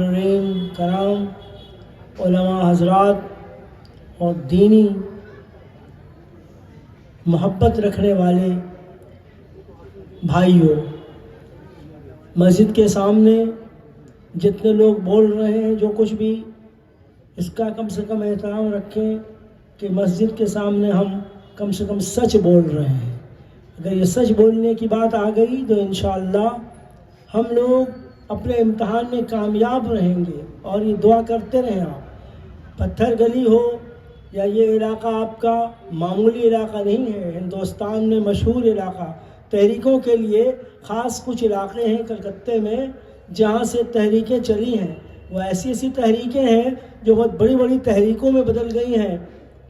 کرام علماء حضرات اور دینی محبت رکھنے والے بھائیوں، مسجد کے سامنے جتنے لوگ بول رہے ہیں جو کچھ بھی، اس کا کم سے کم احترام رکھیں کہ مسجد کے سامنے ہم کم سے کم سچ بول رہے ہیں۔ اگر یہ سچ بولنے کی بات آ گئی تو انشاءاللہ ہم لوگ اپنے امتحان میں کامیاب رہیں گے۔ اور یہ دعا کرتے رہیں آپ، پتھر گلی ہو یا یہ علاقہ آپ کا معمولی علاقہ نہیں ہے، ہندوستان میں مشہور علاقہ تحریکوں کے لیے خاص کچھ علاقے ہیں کلکتے میں جہاں سے تحریکیں چلی ہیں۔ وہ ایسی تحریکیں ہیں جو بہت بڑی بڑی تحریکوں میں بدل گئی ہیں۔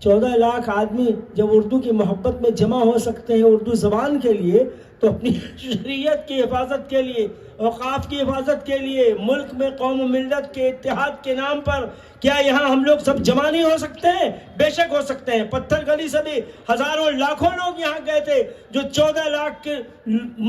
14 لاکھ آدمی جب اردو کی محبت میں جمع ہو سکتے ہیں اردو زبان کے لیے، تو اپنی شریعت کی حفاظت کے لیے، اوقاف کی حفاظت کے لیے، ملک میں قوم و ملت کے اتحاد کے نام پر کیا یہاں ہم لوگ سب جمع نہیں ہو سکتے ہیں؟ بے شک ہو سکتے ہیں۔ پتھر گلی سے بھی ہزاروں لاکھوں لوگ یہاں گئے تھے جو 14 لاکھ کے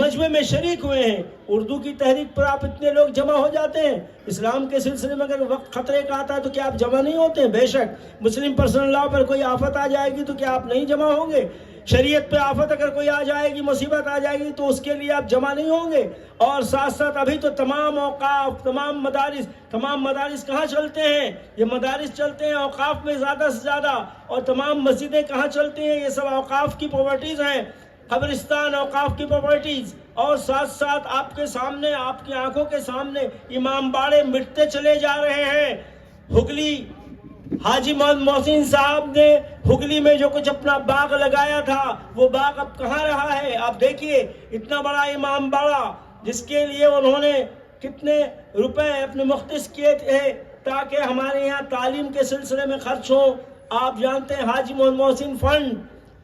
مجمع میں شریک ہوئے ہیں۔ اردو کی تحریک پر آپ اتنے لوگ جمع ہو جاتے ہیں۔ اسلام کے سلسلے میں اگر وقت خطرے کا آتا ہے تو کیا آپ جمع نہیں ہوتے ہیں؟ بے شک۔ مسلم پرسنل لاء پر کوئی آفت آ جائے گی تو کیا آپ نہیں جمع ہوں گے؟ شریعت پہ آفت اگر کوئی آ جائے گی، مصیبت آ جائے گی تو اس کے لیے آپ جمع نہیں ہوں گے۔ اور ساتھ ساتھ ابھی تو تمام اوقاف، تمام مدارس کہاں چلتے ہیں؟ یہ مدارس چلتے ہیں اوقاف میں زیادہ سے زیادہ، اور تمام مسجدیں کہاں چلتی ہیں؟ یہ سب اوقاف کی پراپرٹیز ہیں۔ قبرستان اوقاف کی پراپرٹیز، اور ساتھ ساتھ آپ کے سامنے، آپ کی آنکھوں کے سامنے امام باڑے مٹتے چلے جا رہے ہیں۔ ہگلی حاجی محمد محسن صاحب نے ہگلی میں جو کچھ اپنا باغ لگایا تھا وہ باغ اب کہاں رہا ہے؟ آپ دیکھیے اتنا بڑا امام باڑہ جس کے لیے انہوں نے کتنے روپے اپنے مختص کیے تھے تاکہ ہمارے یہاں تعلیم کے سلسلے میں خرچ ہو۔ آپ جانتے ہیں حاجی محمد محسن فنڈ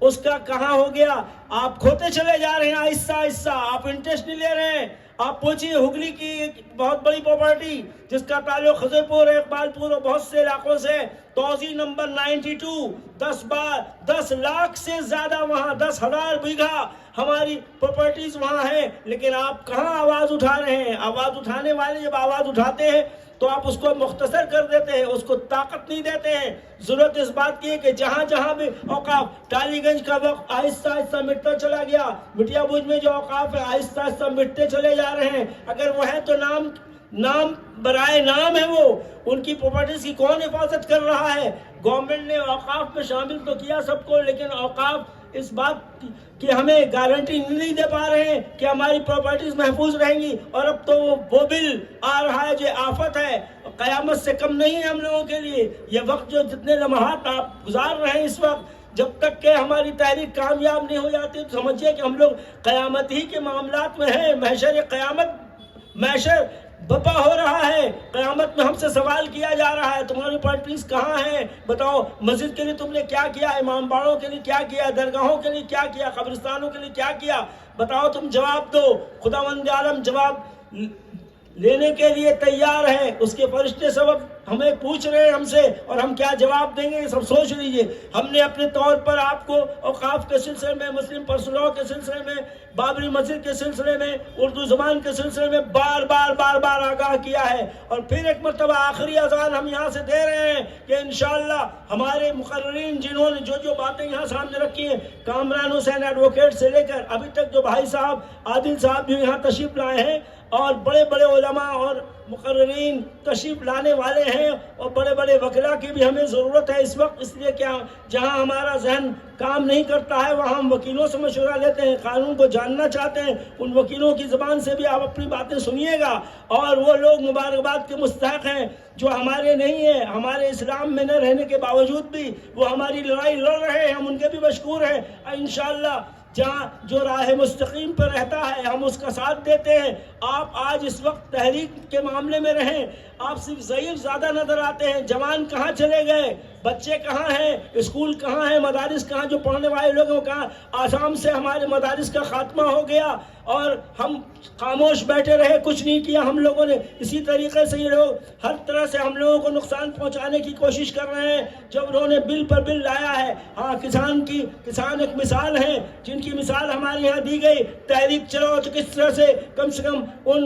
اس کا کہاں ہو گیا؟ آپ کھوتے چلے جا رہے ہیں آہستہ آہستہ، آپ انٹرسٹ نہیں لے رہے ہیں۔ آپ پوچھئے ہگلی کی ایک بہت بڑی پراپرٹی جس کا تعلق خضر پور، اقبال پور اور بہت سے علاقوں سے، توضیع نمبر 92، 10 لاکھ سے زیادہ وہاں 10,000 بیگھا ہماری پراپرٹیز وہاں ہیں، لیکن آپ کہاں آواز اٹھا رہے ہیں؟ آواز اٹھانے والے جب آواز اٹھاتے ہیں تو آپ اس کو مختصر کر دیتے ہیں، اس کو طاقت نہیں دیتے ہیں۔ ضرورت اس بات کی ہے کہ جہاں جہاں بھی اوقاف، ٹالی گنج کا وقت آہستہ آہستہ مٹتا چلا گیا، مٹیا بوجھ میں جو اوقاف ہے آہستہ آہستہ مٹتے چلے جا رہے ہیں۔ اگر وہ ہے تو نام برائے نام ہے، وہ ان کی پراپرٹیز کی کون حفاظت کر رہا ہے؟ گورنمنٹ نے اوقاف میں شامل تو کیا سب کو، لیکن اوقاف اس بات کہ ہمیں گارنٹی نہیں دے پا رہے ہیں کہ ہماری پراپرٹیز محفوظ رہیں گی۔ اور اب تو وہ بل آ رہا ہے جو آفت ہے، قیامت سے کم نہیں ہے ہم لوگوں کے لیے۔ یہ وقت جو جتنے لمحات آپ گزار رہے ہیں اس وقت، جب تک کہ ہماری تحریک کامیاب نہیں ہو جاتی تو سمجھیے کہ ہم لوگ قیامت ہی کے معاملات میں ہیں۔ محشر بپا ہو رہا ہے، قیامت میں ہم سے سوال کیا جا رہا ہے تمہاری پراپرٹیز کہاں ہیں؟ بتاؤ مسجد کے لیے تم نے کیا کیا، امام باڑوں کے لیے کیا کیا، درگاہوں کے لیے کیا کیا، قبرستانوں کے لیے کیا کیا؟ بتاؤ، تم جواب دو۔ خداوند عالم جواب لینے کے لیے تیار ہے، اس کے فرشتے سب ہمیں پوچھ رہے ہیں ہم سے، اور ہم کیا جواب دیں گے یہ سب سوچ لیجئے۔ ہم نے اپنے طور پر آپ کو اوقاف کے سلسلے میں، مسلم پرسنل لاء کے سلسلے میں، بابری مسجد کے سلسلے میں، اردو زبان کے سلسلے میں بار بار آگاہ کیا ہے، اور پھر ایک مرتبہ آخری اذان ہم یہاں سے دے رہے ہیں کہ انشاءاللہ ہمارے مقررین جنہوں نے جو باتیں یہاں سامنے رکھی ہیں، کامران حسین ایڈوکیٹ سے لے کر ابھی تک جو بھائی صاحب عادل صاحب جو یہاں تشریف لائے ہیں، اور بڑے بڑے علماء اور مقررین تشریف لانے والے ہیں، اور بڑے بڑے وکلاء کی بھی ہمیں ضرورت ہے اس وقت، اس لیے کہ جہاں ہمارا ذہن کام نہیں کرتا ہے وہاں ہم وکیلوں سے مشورہ لیتے ہیں، قانون کو جاننا چاہتے ہیں، ان وکیلوں کی زبان سے بھی آپ اپنی باتیں سنیے گا۔ اور وہ لوگ مبارکباد کے مستحق ہیں جو ہمارے نہیں ہیں، ہمارے اسلام میں نہ رہنے کے باوجود بھی وہ ہماری لڑائی لڑ رہے ہیں، ہم ان کے بھی مشکور ہیں۔ انشاءاللہ جہاں جو راہ مستقیم پر رہتا ہے ہم اس کا ساتھ دیتے ہیں۔ آپ آج اس وقت تحریک کے معاملے میں رہیں، آپ صرف ضعیف زیادہ نظر آتے ہیں۔ جوان کہاں چلے گئے؟ بچے کہاں ہیں؟ اسکول کہاں ہیں؟ مدارس کہاں؟ جو پڑھنے والے لوگوں کا آسام سے ہمارے مدارس کا خاتمہ ہو گیا اور ہم خاموش بیٹھے رہے، کچھ نہیں کیا ہم لوگوں نے۔ اسی طریقے سے یہ لوگ ہر طرح سے ہم لوگوں کو نقصان پہنچانے کی کوشش کر رہے ہیں۔ جب انہوں نے بل پر بل لایا ہے، ہاں کسان ایک مثال ہے جن کی مثال ہمارے یہاں دی گئی، تحریک چلاؤ تو کس طرح سے کم ان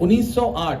1908।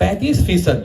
35%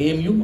AMU,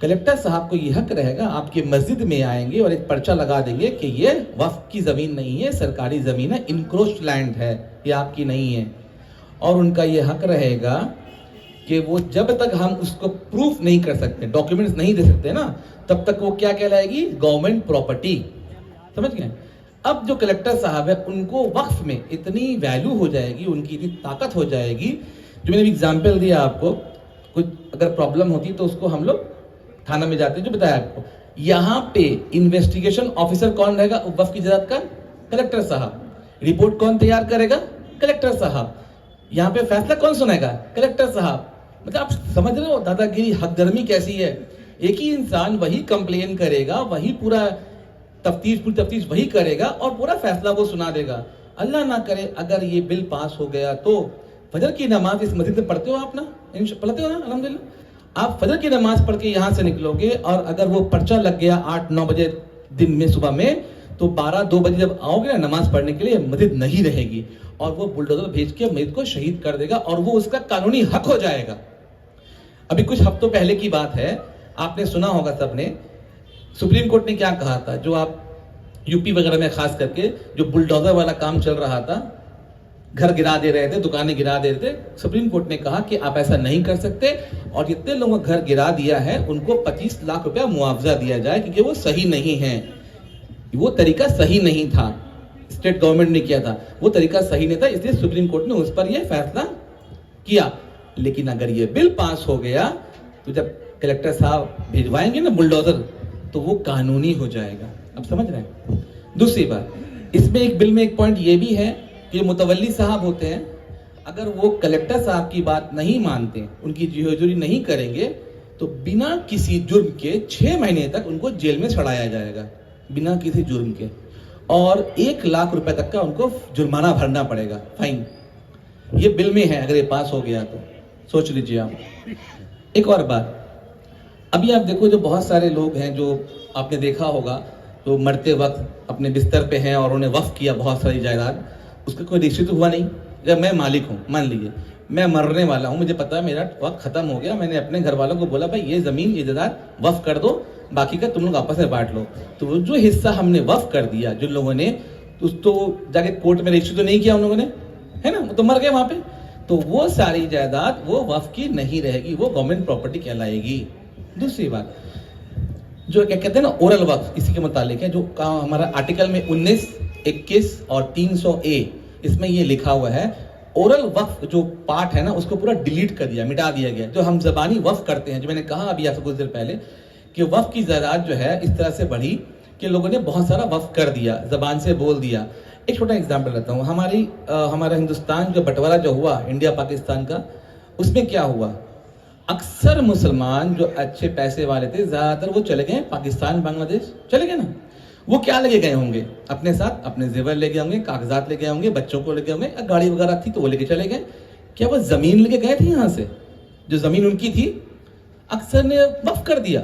کلیکٹر صاحب کو یہ حق رہے گا، آپ کی مسجد میں آئیں گے اور ایک پرچہ لگا دیں گے کہ یہ وقف کی زمین نہیں ہے، سرکاری زمین ہے، انکروچڈ لینڈ ہے، یہ آپ کی نہیں ہے. اور ان کا یہ حق رہے گا کہ وہ جب تک ہم اس کو پروف نہیں کر سکتے، ڈاکیومنٹس نہیں دے سکتے نا، تب تک وہ کیا کہلائے گی؟ Government property. سمجھ گئے؟ اب جو کلیکٹر صاحب ہے ان کو وقف میں اتنی ویلیو ہو جائے گی، ان کی اتنی طاقت ہو جائے گی، جو میں نے ایگزامپل دیا آپ کو، کچھ اگر پرابلم ہوتی تو اس کو ہم لوگ تھانہ میں جاتے ہیں، جو بتایا آپ کو. یہاں پہ انویسٹیگیشن آفیسر کون رہے گا وقف کی جائیداد کا؟ کلیکٹر صاحب. رپورٹ کون تیار کرے گا؟ کلیکٹر صاحب. یہاں پہ فیصلہ کون سنائے گا؟ کلیکٹر صاحب. مطلب آپ سمجھ رہے ہو دادا گیری، حق گرمی کیسی ہے. ایک ہی انسان وہی کمپلین کرے گا، وہی پورا تفتیش وہی کرے گا اور پورا فیصلہ وہ سنا دے گا. اللہ نہ کرے اگر یہ بل پاس ہو گیا تو فجر کی نماز اس مسجد میں پڑھتے ہو آپ نا؟ پڑھتے ہو نا الحمدللہ. آپ فجر کی نماز پڑھ کے یہاں سے نکلو گے اور اگر وہ پرچہ لگ گیا 8-9 بجے دن میں صبح میں، تو 12-2 بجے جب آؤ گے نا نماز پڑھنے کے لیے، مسجد نہیں رہے گی اور وہ بلڈوزر بھیج کے مسجد کو شہید کر دے گا اور وہ اس کا قانونی حق ہو جائے گا. ابھی کچھ ہفتوں پہلے کی بات ہے، آپ نے سنا ہوگا سب نے، سپریم کورٹ نے کیا کہا تھا، جو آپ یو پی وغیرہ میں خاص کر کے جو بلڈوزر والا کام چل رہا تھا، گھر گرا دے رہے تھے، دکانیں گرا دے رہے تھے، سپریم کورٹ نے کہا کہ آپ ایسا نہیں کر سکتے اور جتنے لوگوں کا گھر گرا دیا ہے ان کو 25 لاکھ روپیہ معاوضہ دیا جائے، کیونکہ وہ صحیح نہیں ہے، وہ طریقہ صحیح نہیں تھا، اسٹیٹ گورنمنٹ نے کیا تھا، وہ طریقہ صحیح نہیں تھا، اس لیے سپریم کورٹ نے اس پر یہ فیصلہ کیا. لیکن اگر یہ بل پاس ہو گیا تو جب کلیکٹر صاحب بھیجوائیں گے نا بلڈوزر تو وہ قانونی ہو جائے گا. اب سمجھ رہے ہیں؟ دوسری بات، اس میں ایک بل میں ایک پوائنٹ یہ بھی ہے کہ متولی صاحب ہوتے ہیں، اگر وہ کلیکٹر صاحب کی بات نہیں مانتے، ان کی جی حضوری نہیں کریں گے تو بنا کسی جرم کے 6 مہینے تک ان کو جیل میں سڑایا جائے گا، بنا کسی جرم کے، اور 1 لاکھ روپے تک کا ان کو جرمانہ بھرنا پڑے گا، فائن. یہ بل میں ہے، اگر یہ پاس ہو گیا تو سوچ لیجیے آپ. ایک اور بات، ابھی آپ دیکھو جو بہت سارے لوگ ہیں جو آپ نے دیکھا ہوگا تو مرتے وقت اپنے بستر پہ ہیں اور انہیں وقف کیا بہت ساری جائیداد، اس کا کوئی رجسٹری تو ہوا نہیں. جب میں مالک ہوں، مان لیجیے میں مرنے والا ہوں، مجھے پتا ہے میرا وقت ختم ہو گیا، میں نے اپنے گھر والوں کو بولا بھائی یہ زمین یہ جائیداد وقف کر دو، باقی کا تم لوگ آپس میں بانٹ لو. تو وہ جو حصہ ہم نے وقف کر دیا جن لوگوں نے، تو جا کے کورٹ میں رجسٹری تو نہیں کیا ان لوگوں نے، ہے نا، وہ تو مر گئے وہاں پہ، تو وہ ساری جائیداد وہ وقف کی نہیں رہے گی، وہ گورنمنٹ پراپرٹی کہلائے گی. دوسری بات جو کیا کہتے ہیں نا اورل وقف، اسی کے متعلق ہے، جو ہمارا آرٹیکل میں 19, 21 اور 300A اس میں یہ لکھا ہوا ہے، اورل وقف جو پارٹ ہے نا اس کو پورا ڈیلیٹ کر دیا، مٹا دیا گیا. جو ہم زبانی وقف کرتے ہیں، جو میں نے کہا ابھی آپ سے کچھ دیر پہلے کہ وقف کی جائیداد جو ہے اس طرح سے بڑھی کہ لوگوں نے بہت سارا وقف کر دیا، زبان سے بول دیا. ایک چھوٹا ایگزامپل لیتا ہوں، ہمارا ہندوستان جو بٹوارا جو ہوا انڈیا پاکستان کا، اس میں کیا ہوا، اکثر مسلمان جو اچھے پیسے والے تھے زیادہ تر وہ چلے گئے پاکستان، بنگلہ دیش چلے گئے نا. وہ کیا لے کے گئے ہوں گے اپنے ساتھ؟ اپنے زیور لے گئے ہوں گے، کاغذات لے گئے ہوں گے، بچوں کو لے گئے ہوں گے، گاڑی وغیرہ تھی تو وہ لے کے چلے گئے. کیا وہ زمین لے کے گئے تھے یہاں سے؟ جو زمین ان کی تھی اکثر نے وقف کر دیا.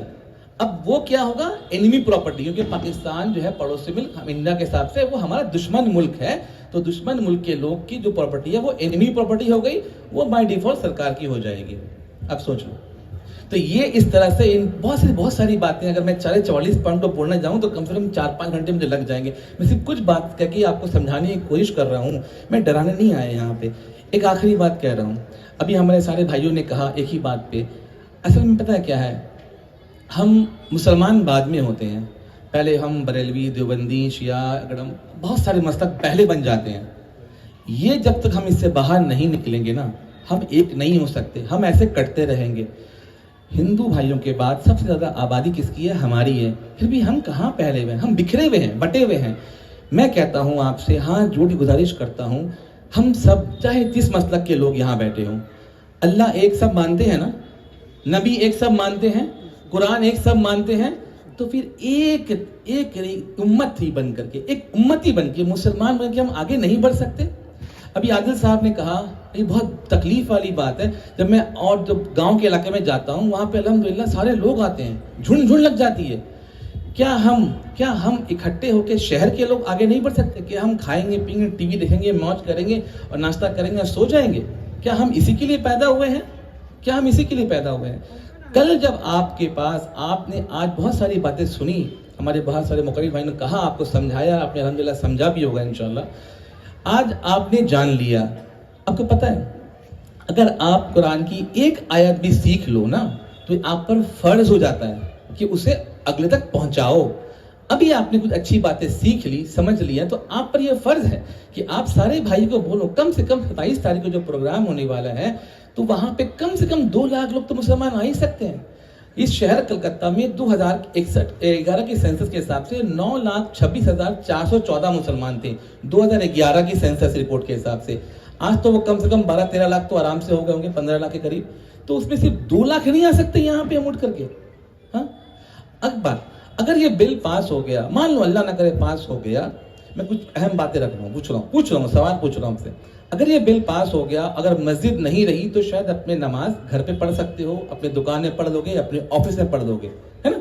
اب وہ کیا ہوگا، انیمی پراپرٹی، کیونکہ پاکستان جو ہے پڑوسی ملک انڈیا کے حساب سے وہ ہمارا دشمن ملک ہے، تو دشمن ملک کے لوگ کی جو پراپرٹی ہے وہ انیمی پراپرٹی ہو گئی، وہ بائی ڈیفالٹ سرکار کی ہو جائے گی. اب سوچ لو. تو یہ اس طرح سے ان بہت ساری باتیں، اگر میں 44 پوائنٹ کو بولنا جاؤں تو کم سے کم 4-5 گھنٹے مجھے لگ جائیں گے. میں صرف کچھ بات کہہ کے آپ کو سمجھانے کی کوشش کر رہا ہوں، میں ڈرانے نہیں آیا یہاں پہ. ایک آخری بات کہہ رہا ہوں، ابھی ہمارے سارے بھائیوں نے کہا ایک ہی بات پہ، اصل میں پتہ ہے کیا ہے، ہم مسلمان بعد میں ہوتے ہیں، پہلے ہم بریلوی، دیوبندی، شیعہ، اگڑم، بہت سارے مسلک پہلے بن جاتے ہیں. یہ جب تک ہم اس سے باہر نہیں نکلیں گے نا، ہم ایک نہیں ہو سکتے، ہم ایسے کٹتے رہیں گے. ہندو بھائیوں کے بعد سب سے زیادہ آبادی کس کی ہے؟ ہماری ہے. پھر بھی ہم کہاں پھیلے ہوئے ہیں، ہم بکھرے ہوئے ہیں، بٹے ہوئے ہیں. میں کہتا ہوں آپ سے، ہاں جوڑ کی گزارش کرتا ہوں، ہم سب چاہے جس مسلک کے لوگ یہاں بیٹھے ہوں، اللہ ایک سب مانتے ہیں نا، نبی ایک سب مانتے ہیں، قرآن ایک سب مانتے ہیں، تو پھر ایک امت ہی بن کر کے، ایک امتی بن کے، مسلمان بن کے ہم آگے نہیں بڑھ سکتے؟ ابھی عادل صاحب نے کہا، یہ بہت تکلیف والی بات ہے، جب میں اور جب گاؤں کے علاقے میں جاتا ہوں وہاں پہ الحمدللہ سارے لوگ آتے ہیں، جھنڈ لگ جاتی ہے. کیا ہم اکٹھے ہو کے شہر کے لوگ آگے نہیں بڑھ سکتے کہ ہم کھائیں گے، پئیں گے، ٹی وی دیکھیں گے، موج کریں گے اور ناشتہ کریں گے اور سو جائیں گے؟ کیا ہم اسی کے لیے پیدا ہوئے ہیں؟ کل جب آپ کے پاس آپ نے آج بہت ساری باتیں سنی, ہمارے بہت سارے مقرر بھائی نے کہا, آپ کو سمجھایا, آپ نے الحمدللہ سمجھا بھی ہوگا انشاءاللہ. آج آپ نے جان لیا. آپ کو پتہ ہے اگر آپ قرآن کی ایک آیت بھی سیکھ لو نا تو آپ پر فرض ہو جاتا ہے کہ اسے اگلے تک پہنچاؤ. ابھی آپ نے کچھ اچھی باتیں سیکھ لی, سمجھ لیا, تو آپ پر یہ فرض ہے کہ آپ سارے بھائی کو بولو. کم سے کم 27 تاریخ کو جو پروگرام ہونے والا ہے تو وہاں پہ کم سے کم 2 لاکھ لوگ تو مسلمان آ ہی سکتے ہیں. اس شہر کلکتہ میں 2011 کی سینسس کے حساب سے 9,26,414 مسلمان تھے 2011 کی سینسس رپورٹ کے حساب سے. آج تو وہ کم سے کم 12-13 لاکھ تو آرام سے ہو گئے ہوں گے, 15 لاکھ کے قریب. تو اس میں صرف 2 لاکھ نہیں آ سکتے یہاں پہ ہم اٹھ کر کے. ہاں اکبر, اگر یہ بل پاس ہو گیا, مان لو اللہ نہ کرے پاس ہو گیا, میں کچھ اہم باتیں رکھ رہا ہوں, پوچھ رہا ہوں سوال پوچھ رہا ہوں آپ سے. اگر یہ بل پاس ہو گیا, اگر مسجد نہیں رہی تو شاید اپنے نماز گھر پہ پڑھ سکتے ہو, اپنے دکان میں پڑھ لو گے, اپنے آفس میں پڑھ لو گے, ہے نا.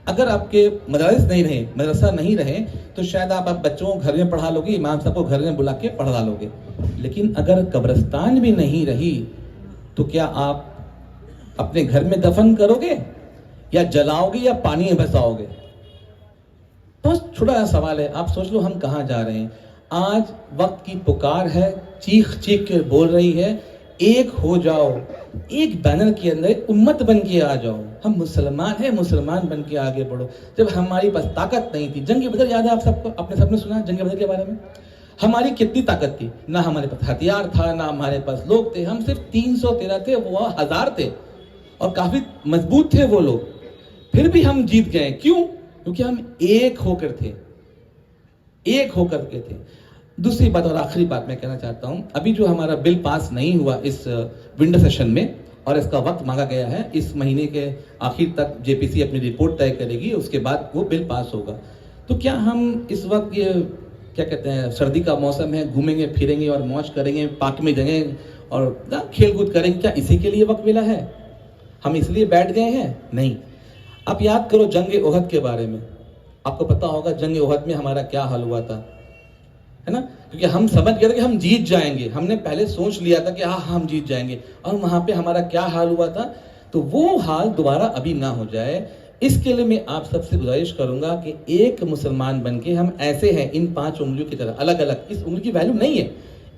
اگر آپ کے مدارس نہیں رہے, مدرسہ نہیں رہے, تو شاید آپ بچوں کو گھر میں پڑھا لو گے, امام صاحب کو گھر میں بلا کے پڑھا لو گے. لیکن اگر قبرستان بھی نہیں رہی تو کیا آپ اپنے گھر میں دفن کرو گے, یا جلاؤ گے, یا پانی میں بھساؤ گے؟ بہت چھوٹا سا سوال ہے. آپ سوچ لو ہم کہاں جا رہے ہیں. آج وقت کی پکار ہے, چیخ چیخ کے بول رہی ہے, ایک ہو جاؤ, ایک بینر کے اندر امت بن کے آ جاؤ. ہم مسلمان ہیں, مسلمان بن کے آگے بڑھو. جب ہماری پاس طاقت نہیں تھی, جنگ بدر یاد ہے آپ سب کو, آپ نے سب نے سنا جنگ بدر کے بارے میں. ہماری کتنی طاقت تھی, نہ ہمارے پاس ہتھیار تھا, نہ ہمارے پاس لوگ تھے. ہم صرف 313 تھے, وہ 1000 تھے, اور کافی مضبوط تھے وہ لوگ. پھر بھی ہم جیت گئے. کیوں؟ کیونکہ ہم ایک ہو کر تھے, ایک ہو کر کے تھے. دوسری بات اور آخری بات میں کہنا چاہتا ہوں, ابھی جو ہمارا بل پاس نہیں ہوا اس ونڈو سیشن میں, اور اس کا وقت مانگا گیا ہے, اس مہینے کے آخر تک جے پی سی اپنی رپورٹ طے کرے گی, اس کے بعد وہ بل پاس ہوگا. تو کیا ہم اس وقت یہ کیا کہتے ہیں, سردی کا موسم ہے, گھومیں گے پھریں گے اور موج کریں گے, پارک میں جائیں گے اور کھیل کود کریں گے, کیا اسی کے لیے وقت ملا ہے؟ ہم اس لیے بیٹھ گئے ہیں؟ نہیں. آپ یاد کرو جنگ احد کے بارے میں. آپ کو پتا ہوگا جنگ احد میں ہمارا کیا حال ہوا تھا, ہے نا. کیونکہ ہم سمجھ گئے تھے کہ ہم جیت جائیں گے, ہم نے پہلے سوچ لیا تھا کہ ہاں ہم جیت جائیں گے, اور وہاں پہ ہمارا کیا حال ہوا تھا. تو وہ حال دوبارہ ابھی نہ ہو جائے, اس کے لیے میں آپ سب سے گزارش کروں گا کہ ایک مسلمان بن کے ہم ایسے ہیں ان 5 انگلیوں کی طرح, الگ الگ, اس انگلی کی ویلیو نہیں ہے.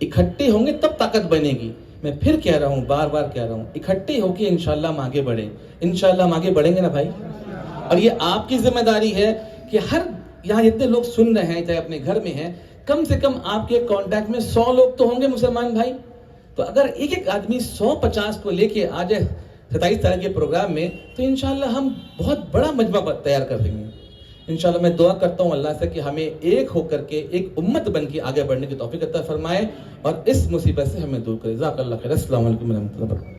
اکٹھے ہوں گے تب طاقت بنے گی. میں پھر کہہ رہا ہوں, بار بار کہہ رہا ہوں, اکٹھے ہو کے انشاءاللہ ہم آگے بڑھیں. انشاءاللہ ہم آگے بڑھیں گے نا بھائی. اور یہ آپ کی ذمہ داری ہے کہ ہر یہاں جتنے لوگ سن رہے ہیں, چاہے اپنے گھر میں ہیں, کم سے کم آپ کے کانٹیکٹ میں 100 لوگ تو ہوں گے مسلمان بھائی. تو اگر ایک ایک آدمی 150 کو لے کے آ جائے 27 تاریخ کے پروگرام میں, تو انشاءاللہ ہم بہت بڑا مجمع تیار کر دیں گے. انشاءاللہ میں دعا کرتا ہوں اللہ سے کہ ہمیں ایک ہو کر کے ایک امت بن کے آگے بڑھنے کی توفیق عطا فرمائے, اور اس مصیبت سے ہمیں دور کرے. جزاک اللہ خیر. السلام علیکم ورحمۃ اللہ وبرکاتہ.